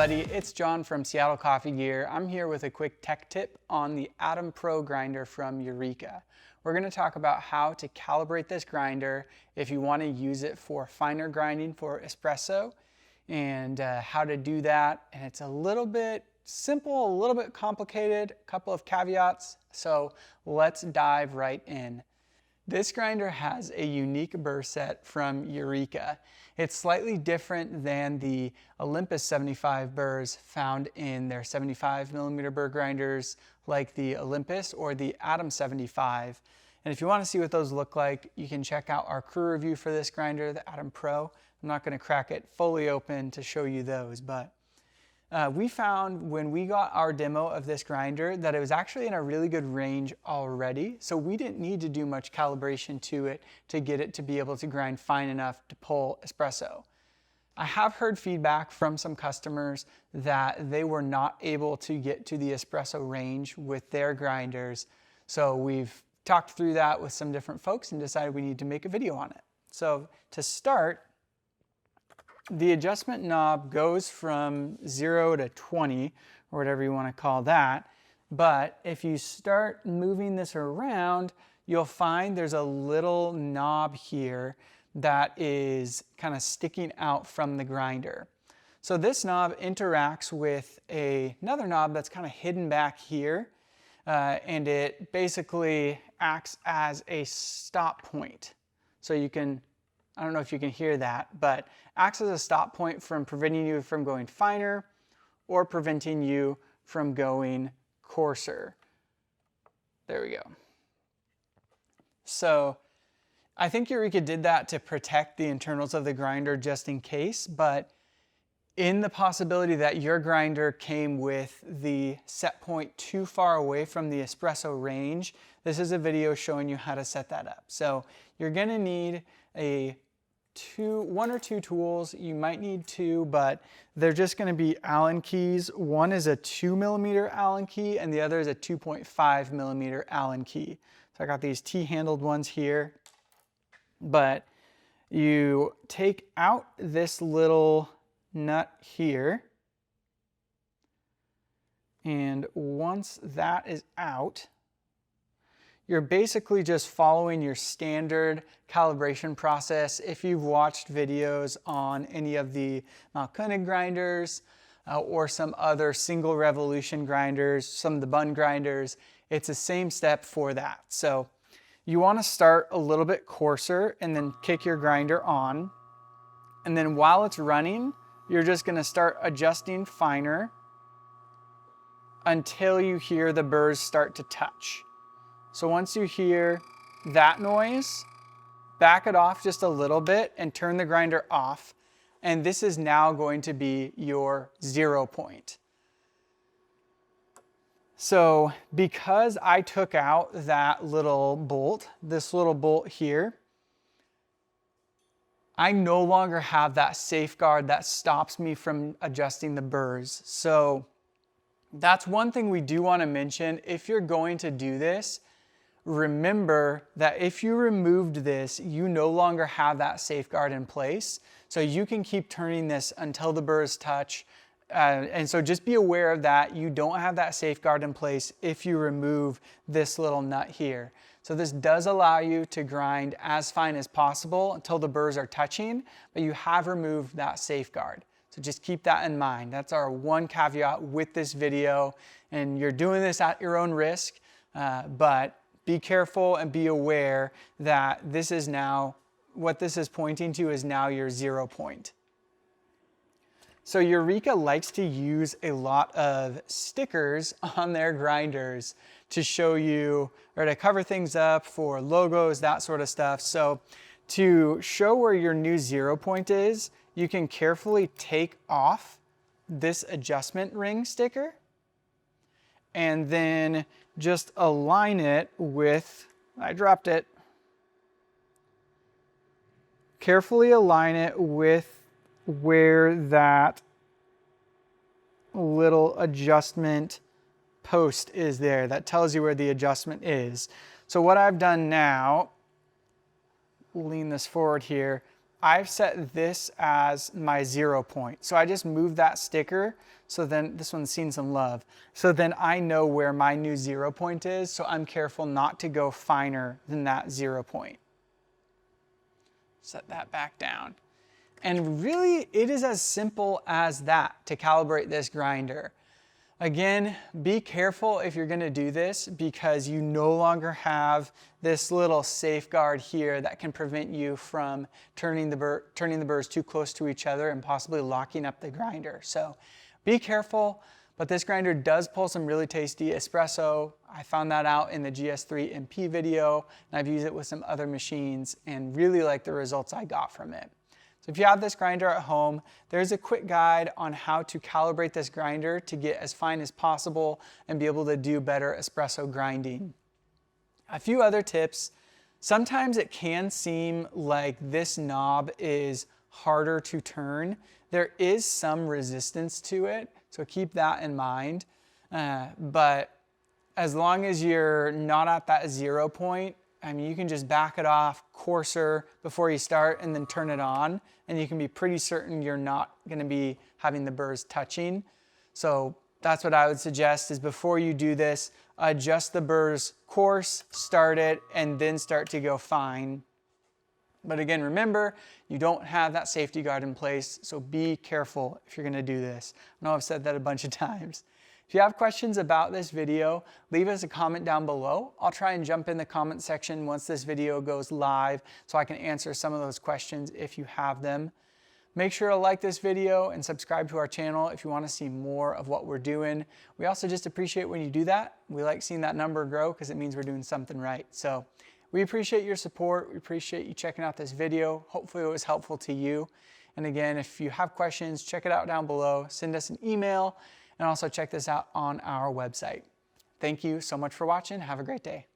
everybody, it's John from Seattle Coffee Gear. I'm here with a quick tech tip on the Atom Pro grinder from Eureka. We're going to talk about how to calibrate this grinder if you want to use it for finer grinding for espresso, and how to do that. And it's a little bit simple, a little bit complicated, a couple of caveats. So let's dive right in. This grinder has a unique burr set from Eureka. It's slightly different than the Olympus 75 burrs found in their 75mm burr grinders like the Olympus or the Atom 75. And if you want to see what those look like, you can check out our crew review for this grinder, the Atom Pro. I'm not going to crack it fully open to show you those, but we found when we got our demo of this grinder that it was actually in a really good range already, so we didn't need to do much calibration to it to get it to be able to grind fine enough to pull espresso. I have heard feedback from some customers that they were not able to get to the espresso range with their grinders, so we've talked through that with some different folks and decided we need to make a video on it. So to start, the adjustment knob goes from 0 to 20, or whatever you want to call that. But if you start moving this around, you'll find there's a little knob here that is kind of sticking out from the grinder. So this knob interacts with another knob that's kind of hidden back here, and it basically acts as a stop point. So you can, I don't know if you can hear that, but acts as a stop point from preventing you from going finer or preventing you from going coarser. There we go. So I think Eureka did that to protect the internals of the grinder just in case, but in the possibility that your grinder came with the set point too far away from the espresso range, this is a video showing you how to set that up. So you're going to need one or two tools. You might need two, but they're just going to be Allen keys. One is a 2mm Allen key and the other is a 2.5mm Allen key. So I got these T-handled ones here, but you take out this little nut here, and once that is out, you're basically just following your standard calibration process. If you've watched videos on any of the Koenig grinders or some other single revolution grinders, some of the bun grinders, it's the same step for that. So you want to start a little bit coarser and then kick your grinder on. And then while it's running, you're just going to start adjusting finer until you hear the burrs start to touch. So once you hear that noise, back it off just a little bit and turn the grinder off. And this is now going to be your 0 point. So because I took out that little bolt, this little bolt here, I no longer have that safeguard that stops me from adjusting the burrs. So that's one thing we do want to mention. If you're going to do this, remember that if you removed this, you no longer have that safeguard in place. So you can keep turning this until the burrs touch. And so just be aware of that. You don't have that safeguard in place if you remove this little nut here. So this does allow you to grind as fine as possible until the burrs are touching, but you have removed that safeguard. So just keep that in mind. That's our one caveat with this video. And you're doing this at your own risk, but be careful and be aware that this is now, what this is pointing to is now your 0 point. So Eureka likes to use a lot of stickers on their grinders to show you, or to cover things up for logos, that sort of stuff. So to show where your new 0 point is, you can carefully take off this adjustment ring sticker and then just align it with, I dropped it, carefully align it with where that little adjustment post is there. That tells you where the adjustment is. So what I've done now, lean this forward here, I've set this as my 0 point. So I just moved that sticker. So then this one's seen some love. So then I know where my new 0 point is. So I'm careful not to go finer than that 0 point. Set that back down. And really, it is as simple as that to calibrate this grinder. Again, be careful if you're gonna do this because you no longer have this little safeguard here that can prevent you from turning the burrs too close to each other and possibly locking up the grinder. So be careful, but this grinder does pull some really tasty espresso. I found that out in the GS3 MP video, and I've used it with some other machines and really like the results I got from it. So if you have this grinder at home, there's a quick guide on how to calibrate this grinder to get as fine as possible and be able to do better espresso grinding. A few other tips. Sometimes it can seem like this knob is harder to turn. There is some resistance to it, so keep that in mind. But as long as you're not at that 0 point, I mean, you can just back it off, coarser before you start and then turn it on, and you can be pretty certain you're not gonna be having the burrs touching. So that's what I would suggest is before you do this, adjust the burrs coarse, start it, and then start to go fine. But again, remember, you don't have that safety guard in place, so be careful if you're gonna do this. I know I've said that a bunch of times. If you have questions about this video, leave us a comment down below. I'll try and jump in the comment section once this video goes live so I can answer some of those questions if you have them. Make sure to like this video and subscribe to our channel if you want to see more of what we're doing. We also just appreciate when you do that. We like seeing that number grow because it means we're doing something right. So we appreciate your support. We appreciate you checking out this video. Hopefully it was helpful to you. And again, if you have questions, check it out down below. Send us an email. And also check this out on our website. Thank you so much for watching. Have a great day.